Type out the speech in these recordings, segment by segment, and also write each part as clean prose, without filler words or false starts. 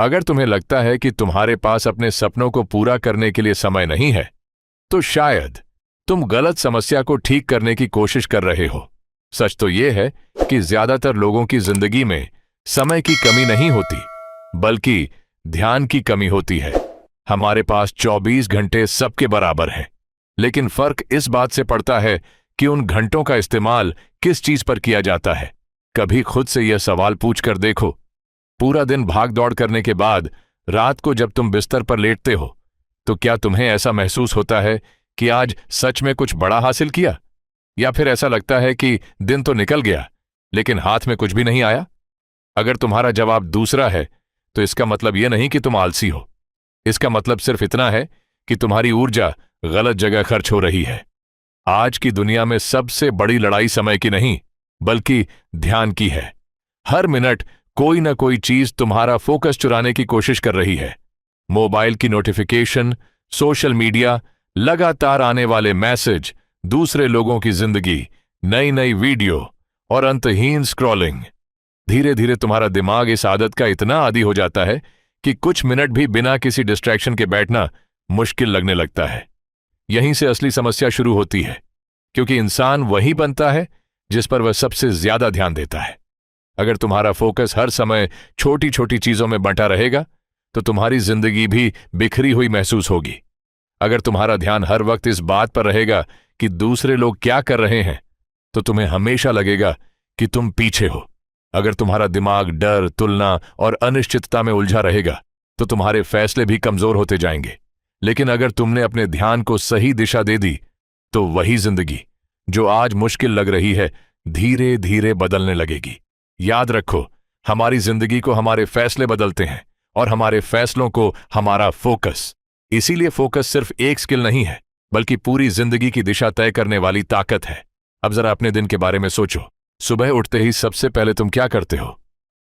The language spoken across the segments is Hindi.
अगर तुम्हें लगता है कि तुम्हारे पास अपने सपनों को पूरा करने के लिए समय नहीं है, तो शायद तुम गलत समस्या को ठीक करने की कोशिश कर रहे हो। सच तो यह है कि ज्यादातर लोगों की जिंदगी में समय की कमी नहीं होती, बल्कि ध्यान की कमी होती है। हमारे पास 24 घंटे सबके बराबर हैं, लेकिन फर्क इस बात से पड़ता है कि उन घंटों का इस्तेमाल किस चीज पर किया जाता है। कभी खुद से यह सवाल पूछकर देखो, पूरा दिन भाग दौड़ करने के बाद रात को जब तुम बिस्तर पर लेटते हो, तो क्या तुम्हें ऐसा महसूस होता है कि आज सच में कुछ बड़ा हासिल किया, या फिर ऐसा लगता है कि दिन तो निकल गया लेकिन हाथ में कुछ भी नहीं आया? अगर तुम्हारा जवाब दूसरा है, तो इसका मतलब यह नहीं कि तुम आलसी हो। इसका मतलब सिर्फ इतना है कि तुम्हारी ऊर्जा गलत जगह खर्च हो रही है। आज की दुनिया में सबसे बड़ी लड़ाई समय की नहीं, बल्कि ध्यान की है। हर मिनट कोई ना कोई चीज तुम्हारा फोकस चुराने की कोशिश कर रही है। मोबाइल की नोटिफिकेशन, सोशल मीडिया, लगातार आने वाले मैसेज, दूसरे लोगों की जिंदगी, नई नई वीडियो और अंतहीन स्क्रॉलिंग। धीरे धीरे तुम्हारा दिमाग इस आदत का इतना आदी हो जाता है कि कुछ मिनट भी बिना किसी डिस्ट्रैक्शन के बैठना मुश्किल लगने लगता है। यहीं से असली समस्या शुरू होती है, क्योंकि इंसान वही बनता है जिस पर वह सबसे ज्यादा ध्यान देता है। अगर तुम्हारा फोकस हर समय छोटी छोटी चीजों में बंटा रहेगा, तो तुम्हारी जिंदगी भी बिखरी हुई महसूस होगी। अगर तुम्हारा ध्यान हर वक्त इस बात पर रहेगा कि दूसरे लोग क्या कर रहे हैं, तो तुम्हें हमेशा लगेगा कि तुम पीछे हो। अगर तुम्हारा दिमाग डर, तुलना और अनिश्चितता में उलझा रहेगा, तो तुम्हारे फैसले भी कमजोर होते जाएंगे। लेकिन अगर तुमने अपने ध्यान को सही दिशा दे दी, तो वही जिंदगी जो आज मुश्किल लग रही है, धीरे धीरे बदलने लगेगी। याद रखो, हमारी जिंदगी को हमारे फैसले बदलते हैं, और हमारे फैसलों को हमारा फोकस। इसीलिए फोकस सिर्फ एक स्किल नहीं है, बल्कि पूरी जिंदगी की दिशा तय करने वाली ताकत है। अब जरा अपने दिन के बारे में सोचो। सुबह उठते ही सबसे पहले तुम क्या करते हो?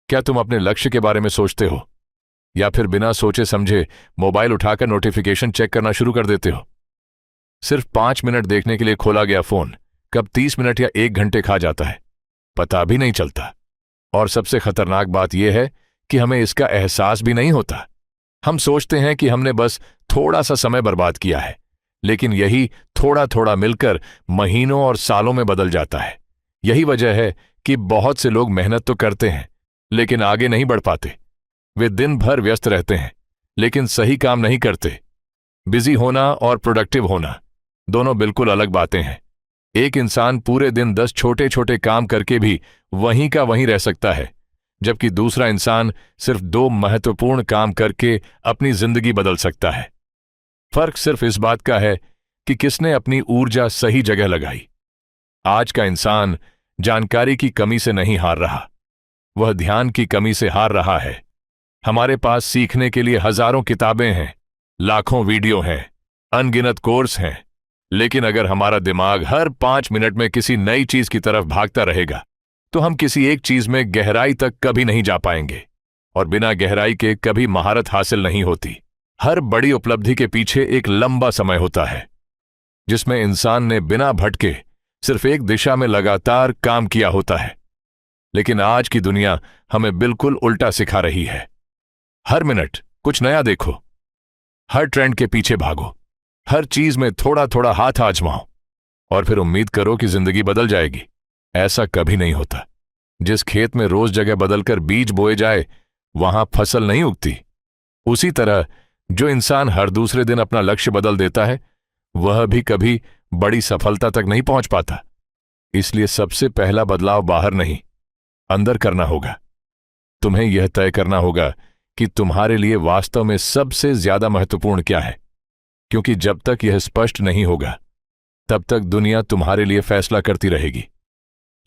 क्या तुम अपने लक्ष्य के बारे में सोचते हो, या फिर बिना सोचे समझे मोबाइल उठाकर नोटिफिकेशन चेक करना शुरू कर देते हो? सिर्फ 5 मिनट देखने के लिए खोला गया फोन कब 30 मिनट या 1 घंटे खा जाता है, पता भी नहीं चलता। और सबसे खतरनाक बात यह है कि हमें इसका एहसास भी नहीं होता। हम सोचते हैं कि हमने बस थोड़ा सा समय बर्बाद किया है, लेकिन यही थोड़ा थोड़ा मिलकर महीनों और सालों में बदल जाता है। यही वजह है कि बहुत से लोग मेहनत तो करते हैं, लेकिन आगे नहीं बढ़ पाते। वे दिन भर व्यस्त रहते हैं, लेकिन सही काम नहीं करते। बिजी होना और प्रोडक्टिव होना दोनों बिल्कुल अलग बातें हैं। एक इंसान पूरे दिन 10 छोटे छोटे काम करके भी वहीं का वहीं रह सकता है, जबकि दूसरा इंसान सिर्फ 2 महत्वपूर्ण काम करके अपनी जिंदगी बदल सकता है। फर्क सिर्फ इस बात का है कि किसने अपनी ऊर्जा सही जगह लगाई। आज का इंसान जानकारी की कमी से नहीं हार रहा, वह ध्यान की कमी से हार रहा है। हमारे पास सीखने के लिए हजारों किताबें हैं, लाखों वीडियो हैं, अनगिनत कोर्स हैं, लेकिन अगर हमारा दिमाग हर 5 मिनट में किसी नई चीज की तरफ भागता रहेगा, तो हम किसी एक चीज में गहराई तक कभी नहीं जा पाएंगे। और बिना गहराई के कभी महारत हासिल नहीं होती। हर बड़ी उपलब्धि के पीछे एक लंबा समय होता है, जिसमें इंसान ने बिना भटके सिर्फ एक दिशा में लगातार काम किया होता है। लेकिन आज की दुनिया हमें बिल्कुल उल्टा सिखा रही है। हर मिनट कुछ नया देखो, हर ट्रेंड के पीछे भागो, हर चीज में थोड़ा थोड़ा हाथ आजमाओ, और फिर उम्मीद करो कि जिंदगी बदल जाएगी। ऐसा कभी नहीं होता। जिस खेत में रोज जगह बदलकर बीज बोए जाए, वहां फसल नहीं उगती। उसी तरह जो इंसान हर दूसरे दिन अपना लक्ष्य बदल देता है, वह भी कभी बड़ी सफलता तक नहीं पहुंच पाता। इसलिए सबसे पहला बदलाव बाहर नहीं, अंदर करना होगा। तुम्हें यह तय करना होगा कि तुम्हारे लिए वास्तव में सबसे ज्यादा महत्वपूर्ण क्या है, क्योंकि जब तक यह स्पष्ट नहीं होगा, तब तक दुनिया तुम्हारे लिए फैसला करती रहेगी।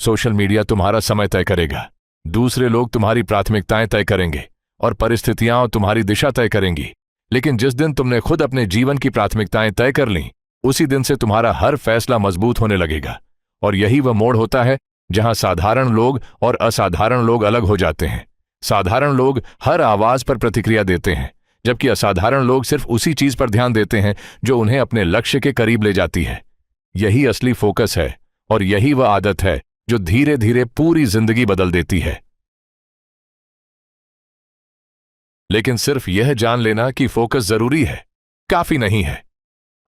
सोशल मीडिया तुम्हारा समय तय करेगा, दूसरे लोग तुम्हारी प्राथमिकताएं तय करेंगे, और परिस्थितियां तुम्हारी दिशा तय करेंगी। लेकिन जिस दिन तुमने खुद अपने जीवन की प्राथमिकताएं तय कर लीं, उसी दिन से तुम्हारा हर फैसला मजबूत होने लगेगा। और यही वह मोड़ होता है जहां साधारण लोग और असाधारण लोग अलग हो जाते हैं। साधारण लोग हर आवाज पर प्रतिक्रिया देते हैं, जबकि असाधारण लोग सिर्फ उसी चीज पर ध्यान देते हैं जो उन्हें अपने लक्ष्य के करीब ले जाती है। यही असली फोकस है, और यही वह आदत है जो धीरे धीरे पूरी जिंदगी बदल देती है। लेकिन सिर्फ यह जान लेना कि फोकस जरूरी है काफी नहीं है।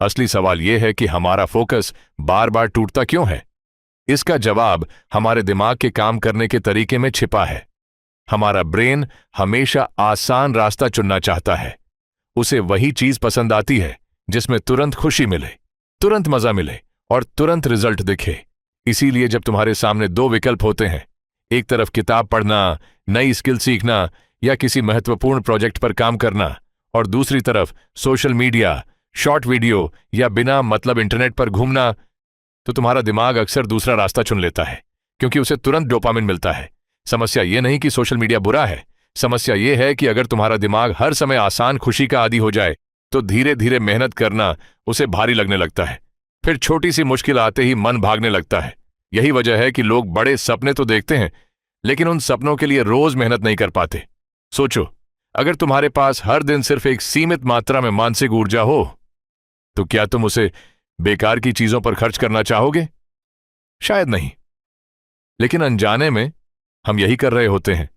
असली सवाल यह है कि हमारा फोकस बार बार टूटता क्यों है। इसका जवाब हमारे दिमाग के काम करने के तरीके में छिपा है। हमारा ब्रेन हमेशा आसान रास्ता चुनना चाहता है। उसे वही चीज पसंद आती है जिसमें तुरंत खुशी मिले, तुरंत मजा मिले और तुरंत रिजल्ट दिखे। इसीलिए जब तुम्हारे सामने दो विकल्प होते हैं, एक तरफ किताब पढ़ना, नई स्किल सीखना या किसी महत्वपूर्ण प्रोजेक्ट पर काम करना, और दूसरी तरफ सोशल मीडिया, शॉर्ट वीडियो या बिना मतलब इंटरनेट पर घूमना, तो तुम्हारा दिमाग अक्सर दूसरा रास्ता चुन लेता है क्योंकि उसे तुरंत डोपामिन मिलता है। समस्या यह नहीं कि सोशल मीडिया बुरा है, समस्या यह है कि अगर तुम्हारा दिमाग हर समय आसान खुशी का आदी हो जाए तो धीरे धीरे मेहनत करना उसे भारी लगने लगता है। फिर छोटी सी मुश्किल आते ही मन भागने लगता है। यही वजह है कि लोग बड़े सपने तो देखते हैं लेकिन उन सपनों के लिए रोज मेहनत नहीं कर पाते। सोचो, अगर तुम्हारे पास हर दिन सिर्फ एक सीमित मात्रा में मानसिक ऊर्जा हो तो क्या तुम उसे बेकार की चीजों पर खर्च करना चाहोगे? शायद नहीं। लेकिन अनजाने में हम यही कर रहे होते हैं।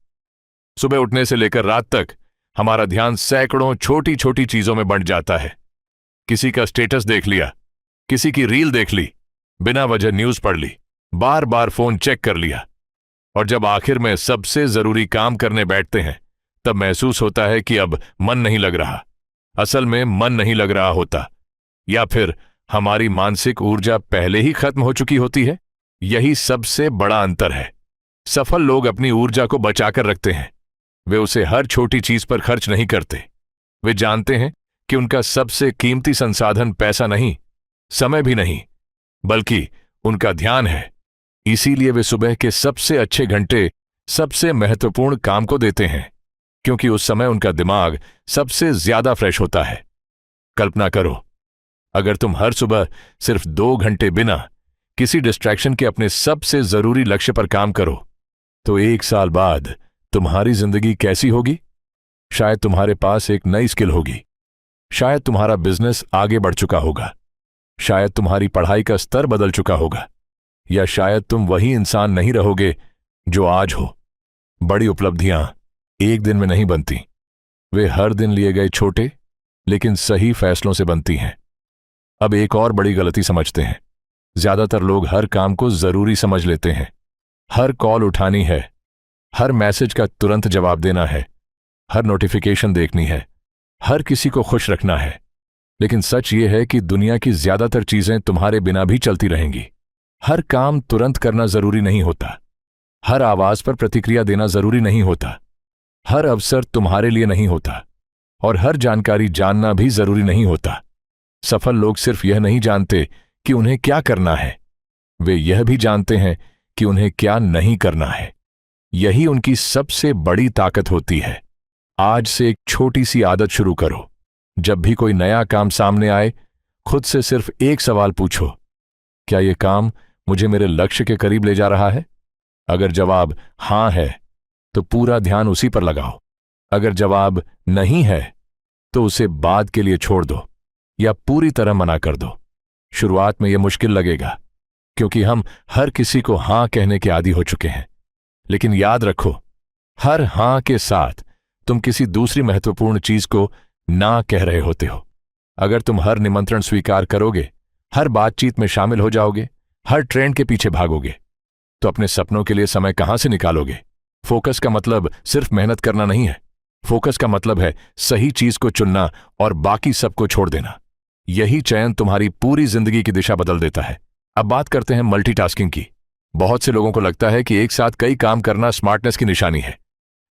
सुबह उठने से लेकर रात तक हमारा ध्यान सैकड़ों छोटी छोटी चीजों में बंट जाता है। किसी का स्टेटस देख लिया, किसी की रील देख ली, बिना वजह न्यूज पढ़ ली, बार बार फोन चेक कर लिया, और जब आखिर में सबसे जरूरी काम करने बैठते हैं तब महसूस होता है कि अब मन नहीं लग रहा। असल में मन नहीं लग रहा होता, या फिर हमारी मानसिक ऊर्जा पहले ही खत्म हो चुकी होती है। यही सबसे बड़ा अंतर है। सफल लोग अपनी ऊर्जा को बचाकर रखते हैं। वे उसे हर छोटी चीज पर खर्च नहीं करते। वे जानते हैं कि उनका सबसे कीमती संसाधन पैसा नहीं, समय भी नहीं, बल्कि उनका ध्यान है। इसीलिए वे सुबह के सबसे अच्छे घंटे सबसे महत्वपूर्ण काम को देते हैं, क्योंकि उस समय उनका दिमाग सबसे ज्यादा फ्रेश होता है। कल्पना करो, अगर तुम हर सुबह सिर्फ 2 घंटे बिना किसी डिस्ट्रैक्शन के अपने सबसे जरूरी लक्ष्य पर काम करो तो 1 साल बाद तुम्हारी जिंदगी कैसी होगी? शायद तुम्हारे पास एक नई स्किल होगी, शायद तुम्हारा बिजनेस आगे बढ़ चुका होगा, शायद तुम्हारी पढ़ाई का स्तर बदल चुका होगा, या शायद तुम वही इंसान नहीं रहोगे जो आज हो। बड़ी उपलब्धियां एक दिन में नहीं बनती, वे हर दिन लिए गए छोटे लेकिन सही फैसलों से बनती हैं। अब एक और बड़ी गलती समझते हैं। ज्यादातर लोग हर काम को जरूरी समझ लेते हैं। हर कॉल उठानी है, हर मैसेज का तुरंत जवाब देना है, हर नोटिफिकेशन देखनी है, हर किसी को खुश रखना है। लेकिन सच ये है कि दुनिया की ज्यादातर चीजें तुम्हारे बिना भी चलती रहेंगी। हर काम तुरंत करना जरूरी नहीं होता, हर आवाज पर प्रतिक्रिया देना जरूरी नहीं होता, हर अवसर तुम्हारे लिए नहीं होता, और हर जानकारी जानना भी जरूरी नहीं होता। सफल लोग सिर्फ यह नहीं जानते कि उन्हें क्या करना है, वे यह भी जानते हैं कि उन्हें क्या नहीं करना है। यही उनकी सबसे बड़ी ताकत होती है। आज से एक छोटी सी आदत शुरू करो। जब भी कोई नया काम सामने आए, खुद से सिर्फ एक सवाल पूछो, क्या यह काम मुझे मेरे लक्ष्य के करीब ले जा रहा है? अगर जवाब हां है तो पूरा ध्यान उसी पर लगाओ। अगर जवाब नहीं है तो उसे बाद के लिए छोड़ दो या पूरी तरह मना कर दो। शुरुआत में यह मुश्किल लगेगा क्योंकि हम हर किसी को हां कहने के आदी हो चुके हैं। लेकिन याद रखो, हर हां के साथ तुम किसी दूसरी महत्वपूर्ण चीज को ना कह रहे होते हो। अगर तुम हर निमंत्रण स्वीकार करोगे, हर बातचीत में शामिल हो जाओगे, हर ट्रेंड के पीछे भागोगे, तो अपने सपनों के लिए समय कहां से निकालोगे? फोकस का मतलब सिर्फ मेहनत करना नहीं है। फोकस का मतलब है सही चीज को चुनना और बाकी सबको छोड़ देना। यही चयन तुम्हारी पूरी जिंदगी की दिशा बदल देता है। अब बात करते हैं मल्टीटास्किंग की। बहुत से लोगों को लगता है कि एक साथ कई काम करना स्मार्टनेस की निशानी है,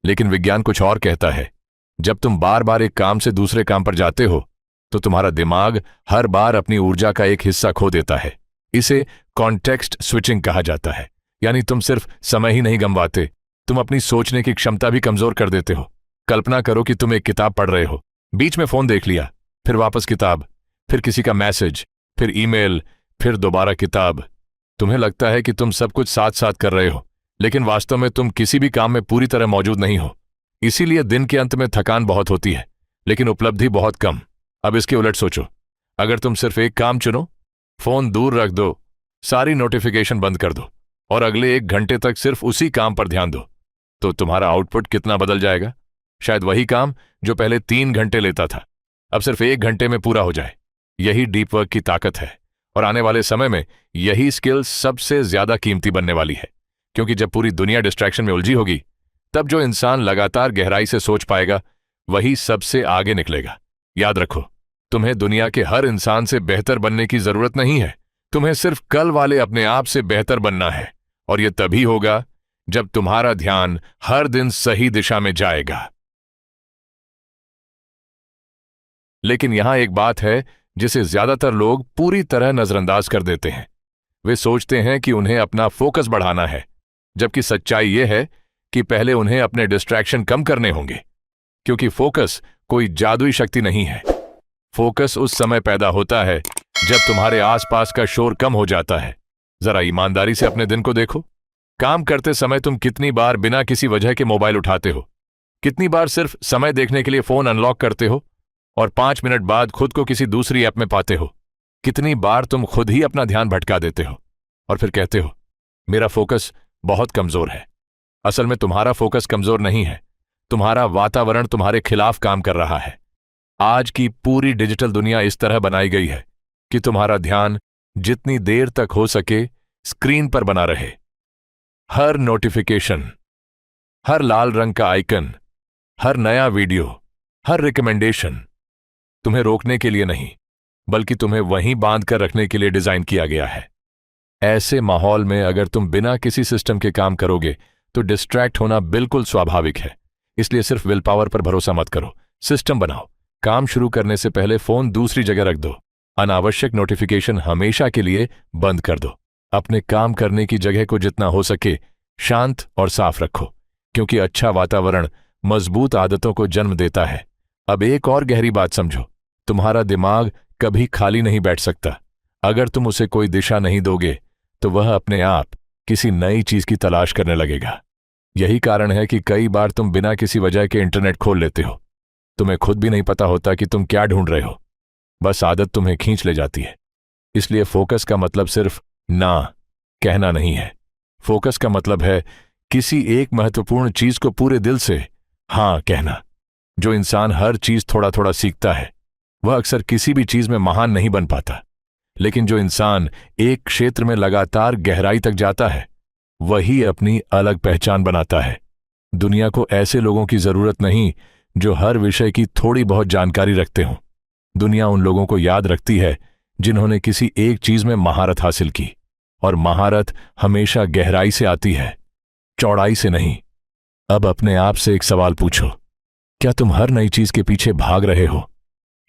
लेकिन विज्ञान कुछ और कहता है। जब तुम बार बार एक काम से दूसरे काम पर जाते हो तो तुम्हारा दिमाग हर बार अपनी ऊर्जा का एक हिस्सा खो देता है। इसे कॉन्टेक्स्ट स्विचिंग कहा जाता है। यानी तुम सिर्फ समय ही नहीं गंवाते, तुम अपनी सोचने की क्षमता भी कमजोर कर देते हो। कल्पना करो कि तुम एक किताब पढ़ रहे हो, बीच में फोन देख लिया, फिर वापस किताब, फिर किसी का मैसेज, फिर ईमेल, फिर दोबारा किताब। तुम्हें लगता है कि तुम सब कुछ साथ साथ कर रहे हो, लेकिन वास्तव में तुम किसी भी काम में पूरी तरह मौजूद नहीं हो। इसीलिए दिन के अंत में थकान बहुत होती है, लेकिन उपलब्धि बहुत कम। अब इसके उलट सोचो, अगर तुम सिर्फ एक काम चुनो, फोन दूर रख दो, सारी नोटिफिकेशन बंद कर दो और अगले 1 घंटे तक सिर्फ उसी काम पर ध्यान दो, तो तुम्हारा आउटपुट कितना बदल जाएगा? शायद वही काम जो पहले 3 घंटे लेता था अब सिर्फ 1 घंटे में पूरा हो जाए। यही डीप वर्क की ताकत है, और आने वाले समय में यही स्किल सबसे ज्यादा कीमती बनने वाली है, क्योंकि जब पूरी दुनिया डिस्ट्रैक्शन में उलझी होगी, तब जो इंसान लगातार गहराई से सोच पाएगा वही सबसे आगे निकलेगा। याद रखो, तुम्हें दुनिया के हर इंसान से बेहतर बनने की जरूरत नहीं है। तुम्हें सिर्फ कल वाले अपने आप से बेहतर बनना है, और यह तभी होगा जब तुम्हारा ध्यान हर दिन सही दिशा में जाएगा। लेकिन यहां एक बात है जिसे ज्यादातर लोग पूरी तरह नजरअंदाज कर देते हैं। वे सोचते हैं कि उन्हें अपना फोकस बढ़ाना है, जबकि सच्चाई यह है कि पहले उन्हें अपने डिस्ट्रैक्शन कम करने होंगे, क्योंकि फोकस कोई जादुई शक्ति नहीं है। फोकस उस समय पैदा होता है जब तुम्हारे आसपास का शोर कम हो जाता है। जरा ईमानदारी से अपने दिन को देखो। काम करते समय तुम कितनी बार बिना किसी वजह के मोबाइल उठाते हो? कितनी बार सिर्फ समय देखने के लिए फोन अनलॉक करते हो और 5 मिनट बाद खुद को किसी दूसरी ऐप में पाते हो? कितनी बार तुम खुद ही अपना ध्यान भटका देते हो और फिर कहते हो मेरा फोकस बहुत कमजोर है। असल में तुम्हारा फोकस कमजोर नहीं है, तुम्हारा वातावरण तुम्हारे खिलाफ काम कर रहा है। आज की पूरी डिजिटल दुनिया इस तरह बनाई गई है कि तुम्हारा ध्यान जितनी देर तक हो सके स्क्रीन पर बना रहे। हर नोटिफिकेशन, हर लाल रंग का आइकन, हर नया वीडियो, हर रिकमेंडेशन तुम्हें रोकने के लिए नहीं, बल्कि तुम्हें वहीं बांध कर रखने के लिए डिजाइन किया गया है। ऐसे माहौल में अगर तुम बिना किसी सिस्टम के काम करोगे तो डिस्ट्रैक्ट होना बिल्कुल स्वाभाविक है। इसलिए सिर्फ विल पावर पर भरोसा मत करो, सिस्टम बनाओ। काम शुरू करने से पहले फोन दूसरी जगह रख दो। अनावश्यक नोटिफिकेशन हमेशा के लिए बंद कर दो। अपने काम करने की जगह को जितना हो सके शांत और साफ रखो, क्योंकि अच्छा वातावरण मजबूत आदतों को जन्म देता है। अब एक और गहरी बात समझो, तुम्हारा दिमाग कभी खाली नहीं बैठ सकता। अगर तुम उसे कोई दिशा नहीं दोगे तो वह अपने आप किसी नई चीज की तलाश करने लगेगा। यही कारण है कि कई बार तुम बिना किसी वजह के इंटरनेट खोल लेते हो। तुम्हें खुद भी नहीं पता होता कि तुम क्या ढूंढ रहे हो, बस आदत तुम्हें खींच ले जाती है। इसलिए फोकस का मतलब सिर्फ ना कहना नहीं है। फोकस का मतलब है किसी एक महत्वपूर्ण चीज को पूरे दिल से हां कहना। जो इंसान हर चीज थोड़ा थोड़ा सीखता है वह अक्सर किसी भी चीज में महान नहीं बन पाता, लेकिन जो इंसान एक क्षेत्र में लगातार गहराई तक जाता है वही अपनी अलग पहचान बनाता है। दुनिया को ऐसे लोगों की जरूरत नहीं जो हर विषय की थोड़ी बहुत जानकारी रखते हों। दुनिया उन लोगों को याद रखती है जिन्होंने किसी एक चीज में महारत हासिल की, और महारत हमेशा गहराई से आती है, चौड़ाई से नहीं। अब अपने आप से एक सवाल पूछो, क्या तुम हर नई चीज के पीछे भाग रहे हो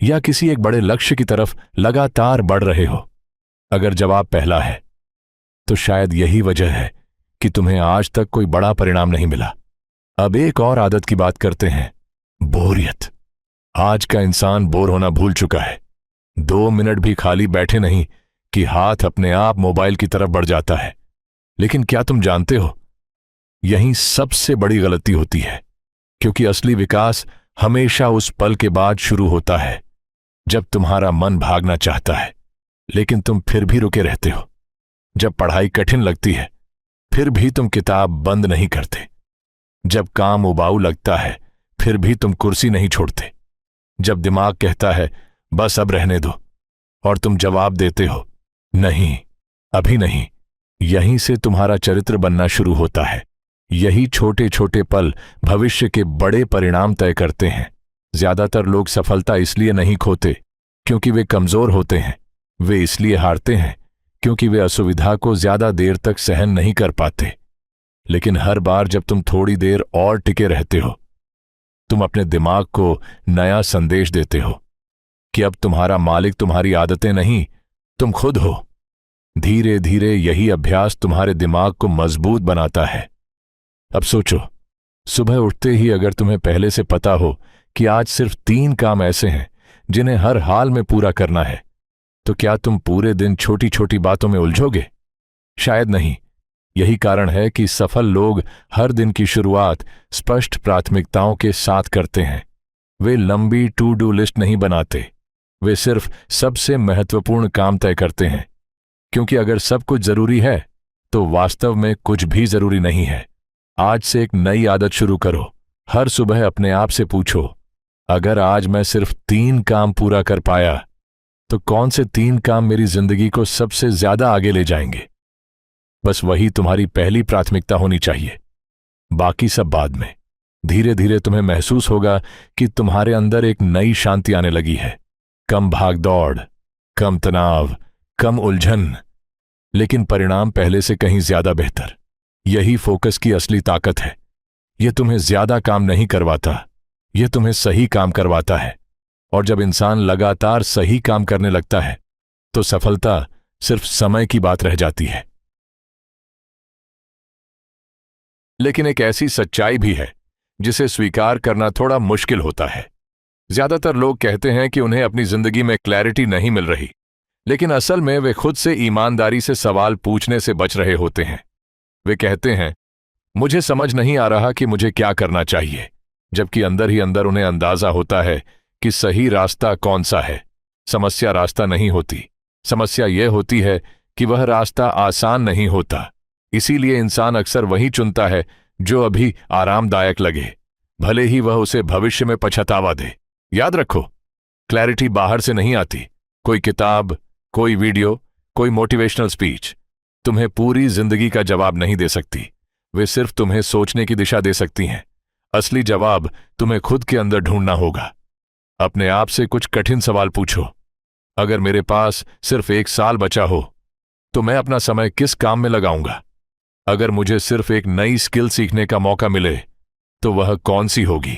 या किसी एक बड़े लक्ष्य की तरफ लगातार बढ़ रहे हो? अगर जवाब पहला है तो शायद यही वजह है कि तुम्हें आज तक कोई बड़ा परिणाम नहीं मिला। अब एक और आदत की बात करते हैं, बोरियत। आज का इंसान बोर होना भूल चुका है। 2 मिनट भी खाली बैठे नहीं कि हाथ अपने आप मोबाइल की तरफ बढ़ जाता है। लेकिन क्या तुम जानते हो, यही सबसे बड़ी गलती होती है, क्योंकि असली विकास हमेशा उस पल के बाद शुरू होता है जब तुम्हारा मन भागना चाहता है लेकिन तुम फिर भी रुके रहते हो। जब पढ़ाई कठिन लगती है फिर भी तुम किताब बंद नहीं करते। जब काम उबाऊ लगता है फिर भी तुम कुर्सी नहीं छोड़ते। जब दिमाग कहता है बस अब रहने दो और तुम जवाब देते हो नहीं, अभी नहीं। यहीं से तुम्हारा चरित्र बनना शुरू होता है। यही छोटे छोटे पल भविष्य के बड़े परिणाम तय करते हैं। ज्यादातर लोग सफलता इसलिए नहीं खोते क्योंकि वे कमजोर होते हैं, वे इसलिए हारते हैं क्योंकि वे असुविधा को ज्यादा देर तक सहन नहीं कर पाते। लेकिन हर बार जब तुम थोड़ी देर और टिके रहते हो, तुम अपने दिमाग को नया संदेश देते हो कि अब तुम्हारा मालिक तुम्हारी आदतें नहीं, तुम खुद हो। धीरे धीरे यही अभ्यास तुम्हारे दिमाग को मजबूत बनाता है। अब सोचो, सुबह उठते ही अगर तुम्हें पहले से पता हो कि आज सिर्फ 3 काम ऐसे हैं जिन्हें हर हाल में पूरा करना है, तो क्या तुम पूरे दिन छोटी छोटी बातों में उलझोगे? शायद नहीं। यही कारण है कि सफल लोग हर दिन की शुरुआत स्पष्ट प्राथमिकताओं के साथ करते हैं। वे लंबी टू डू लिस्ट नहीं बनाते, वे सिर्फ सबसे महत्वपूर्ण काम तय करते हैं, क्योंकि अगर सब कुछ जरूरी है तो वास्तव में कुछ भी जरूरी नहीं है। आज से एक नई आदत शुरू करो, हर सुबह अपने आप से पूछो, अगर आज मैं सिर्फ 3 काम पूरा कर पाया तो कौन से 3 काम मेरी जिंदगी को सबसे ज्यादा आगे ले जाएंगे। बस वही तुम्हारी पहली प्राथमिकता होनी चाहिए, बाकी सब बाद में। धीरे धीरे तुम्हें महसूस होगा कि तुम्हारे अंदर एक नई शांति आने लगी है। कम भाग दौड़, कम तनाव, कम उलझन, लेकिन परिणाम पहले से कहीं ज्यादा बेहतर। यही फोकस की असली ताकत है। यह तुम्हें ज्यादा काम नहीं करवाता, यह तुम्हें सही काम करवाता है। और जब इंसान लगातार सही काम करने लगता है तो सफलता सिर्फ समय की बात रह जाती है। लेकिन एक ऐसी सच्चाई भी है जिसे स्वीकार करना थोड़ा मुश्किल होता है। ज्यादातर लोग कहते हैं कि उन्हें अपनी जिंदगी में क्लैरिटी नहीं मिल रही, लेकिन असल में वे खुद से ईमानदारी से सवाल पूछने से बच रहे होते हैं। वे कहते हैं, मुझे समझ नहीं आ रहा कि मुझे क्या करना चाहिए, जबकि अंदर ही अंदर उन्हें अंदाजा होता है कि सही रास्ता कौन सा है। समस्या रास्ता नहीं होती, समस्या यह होती है कि वह रास्ता आसान नहीं होता। इसीलिए इंसान अक्सर वही चुनता है जो अभी आरामदायक लगे, भले ही वह उसे भविष्य में पछतावा दे। याद रखो, क्लैरिटी बाहर से नहीं आती। कोई किताब, कोई वीडियो, कोई मोटिवेशनल स्पीच तुम्हें पूरी जिंदगी का जवाब नहीं दे सकती। वे सिर्फ तुम्हें सोचने की दिशा दे सकती हैं। असली जवाब तुम्हें खुद के अंदर ढूंढना होगा। अपने आप से कुछ कठिन सवाल पूछो। अगर मेरे पास सिर्फ 1 साल बचा हो तो मैं अपना समय किस काम में लगाऊंगा? अगर मुझे सिर्फ एक नई स्किल सीखने का मौका मिले तो वह कौन सी होगी?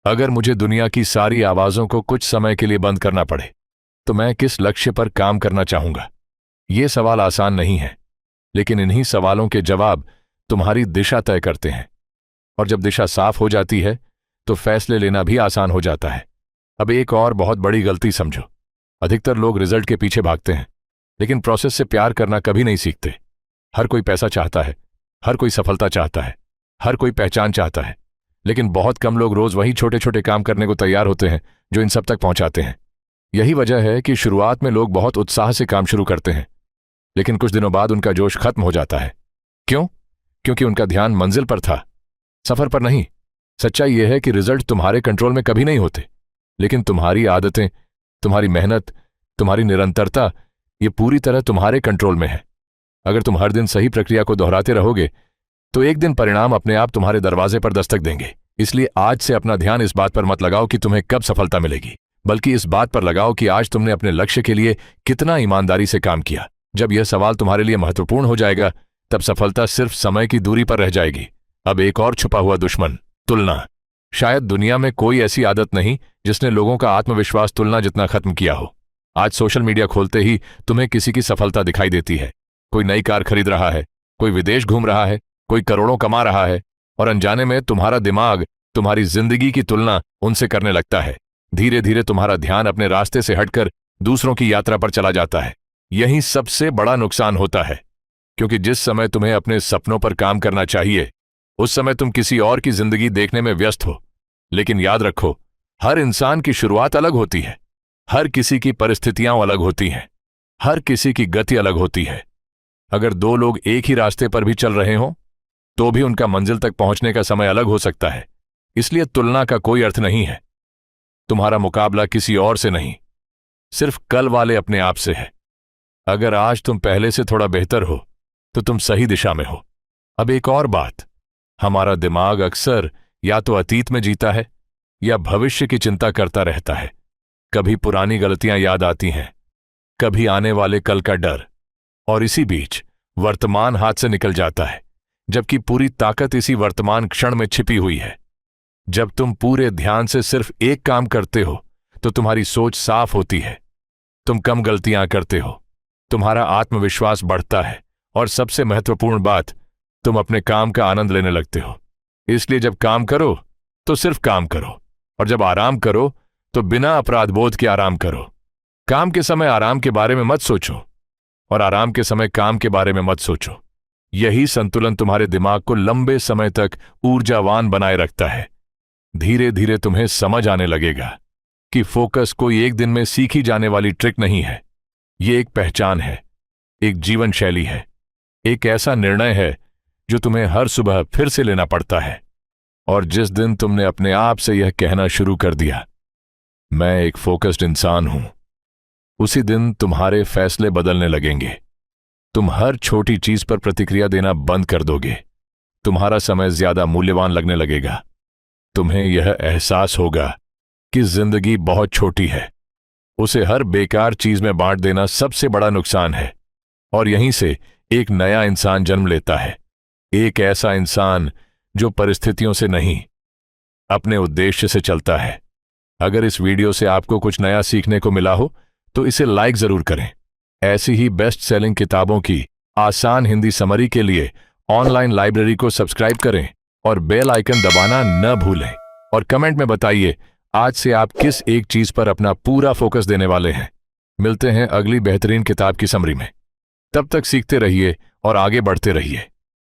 अगर मुझे दुनिया की सारी आवाजों को कुछ समय के लिए बंद करना पड़े तो मैं किस लक्ष्य पर काम करना चाहूंगा? ये सवाल आसान नहीं है, लेकिन इन्हीं सवालों के जवाब तुम्हारी दिशा तय करते हैं। और जब दिशा साफ हो जाती है तो फैसले लेना भी आसान हो जाता है। अब एक और बहुत बड़ी गलती समझो। अधिकतर लोग रिजल्ट के पीछे भागते हैं, लेकिन प्रोसेस से प्यार करना कभी नहीं सीखते। हर कोई पैसा चाहता है, हर कोई सफलता चाहता है, हर कोई पहचान चाहता है, लेकिन बहुत कम लोग रोज वही छोटे छोटे काम करने को तैयार होते हैं जो इन सब तक पहुंचाते हैं। यही वजह है कि शुरुआत में लोग बहुत उत्साह से काम शुरू करते हैं, लेकिन कुछ दिनों बाद उनका जोश खत्म हो जाता है। क्यों? क्योंकि उनका ध्यान मंजिल पर था, सफर पर नहीं। सच्चाई यह है कि रिजल्ट तुम्हारे कंट्रोल में कभी नहीं होते, लेकिन तुम्हारी आदतें, तुम्हारी मेहनत, तुम्हारी निरंतरता, ये पूरी तरह तुम्हारे कंट्रोल में है। अगर तुम हर दिन सही प्रक्रिया को दोहराते रहोगे तो एक दिन परिणाम अपने आप तुम्हारे दरवाजे पर दस्तक देंगे। इसलिए आज से अपना ध्यान इस बात पर मत लगाओ कि तुम्हें कब सफलता मिलेगी, बल्कि इस बात पर लगाओ कि आज तुमने अपने लक्ष्य के लिए कितना ईमानदारी से काम किया। जब यह सवाल तुम्हारे लिए महत्वपूर्ण हो जाएगा तब सफलता सिर्फ समय की दूरी पर रह जाएगी। अब एक और छुपा हुआ दुश्मन, तुलना। शायद दुनिया में कोई ऐसी आदत नहीं जिसने लोगों का आत्मविश्वास तुलना जितना खत्म किया हो। आज सोशल मीडिया खोलते ही तुम्हें किसी की सफलता दिखाई देती है। कोई नई कार खरीद रहा है, कोई विदेश घूम रहा है, कोई करोड़ों कमा रहा है, और अनजाने में तुम्हारा दिमाग तुम्हारी जिंदगी की तुलना उनसे करने लगता है। धीरे धीरे तुम्हारा ध्यान अपने रास्ते से हटकर दूसरों की यात्रा पर चला जाता है। यही सबसे बड़ा नुकसान होता है, क्योंकि जिस समय तुम्हें अपने सपनों पर काम करना चाहिए उस समय तुम किसी और की जिंदगी देखने में व्यस्त हो। लेकिन याद रखो, हर इंसान की शुरुआत अलग होती है, हर किसी की परिस्थितियां अलग होती हैं, हर किसी की गति अलग होती है। अगर 2 लोग एक ही रास्ते पर भी चल रहे हों तो भी उनका मंजिल तक पहुंचने का समय अलग हो सकता है। इसलिए तुलना का कोई अर्थ नहीं है। तुम्हारा मुकाबला किसी और से नहीं, सिर्फ कल वाले अपने आप से है। अगर आज तुम पहले से थोड़ा बेहतर हो तो तुम सही दिशा में हो। अब एक और बात, हमारा दिमाग अक्सर या तो अतीत में जीता है या भविष्य की चिंता करता रहता है। कभी पुरानी गलतियां याद आती हैं, कभी आने वाले कल का डर, और इसी बीच वर्तमान हाथ से निकल जाता है, जबकि पूरी ताकत इसी वर्तमान क्षण में छिपी हुई है। जब तुम पूरे ध्यान से सिर्फ एक काम करते हो तो तुम्हारी सोच साफ होती है, तुम कम गलतियां करते हो, तुम्हारा आत्मविश्वास बढ़ता है, और सबसे महत्वपूर्ण बात, तुम अपने काम का आनंद लेने लगते हो। इसलिए जब काम करो तो सिर्फ काम करो, और जब आराम करो तो बिना अपराध बोध के आराम करो। काम के समय आराम के बारे में मत सोचो और आराम के समय काम के बारे में मत सोचो। यही संतुलन तुम्हारे दिमाग को लंबे समय तक ऊर्जावान बनाए रखता है। धीरे धीरे तुम्हें समझ आने लगेगा कि फोकस कोई एक दिन में सीखी जाने वाली ट्रिक नहीं है। ये एक पहचान है, एक जीवन शैली है, एक ऐसा निर्णय है जो तुम्हें हर सुबह फिर से लेना पड़ता है। और जिस दिन तुमने अपने आप से यह कहना शुरू कर दिया, मैं एक फोकस्ड इंसान हूं, उसी दिन तुम्हारे फैसले बदलने लगेंगे। तुम हर छोटी चीज पर प्रतिक्रिया देना बंद कर दोगे। तुम्हारा समय ज्यादा मूल्यवान लगने लगेगा। तुम्हें यह एहसास होगा कि जिंदगी बहुत छोटी है। उसे हर बेकार चीज में बांट देना सबसे बड़ा नुकसान है। और यहीं से एक नया इंसान जन्म लेता है। एक ऐसा इंसान जो परिस्थितियों से नहीं, अपने उद्देश्य से चलता है। अगर इस वीडियो से आपको कुछ नया सीखने को मिला हो तो इसे लाइक जरूर करें। ऐसी ही बेस्ट सेलिंग किताबों की आसान हिंदी समरी के लिए ऑनलाइन लाइब्रेरी को सब्सक्राइब करें और बेल आइकन दबाना न भूलें। और कमेंट में बताइए आज से आप किस एक चीज पर अपना पूरा फोकस देने वाले हैं। मिलते हैं अगली बेहतरीन किताब की समरी में। तब तक सीखते रहिए और आगे बढ़ते रहिए।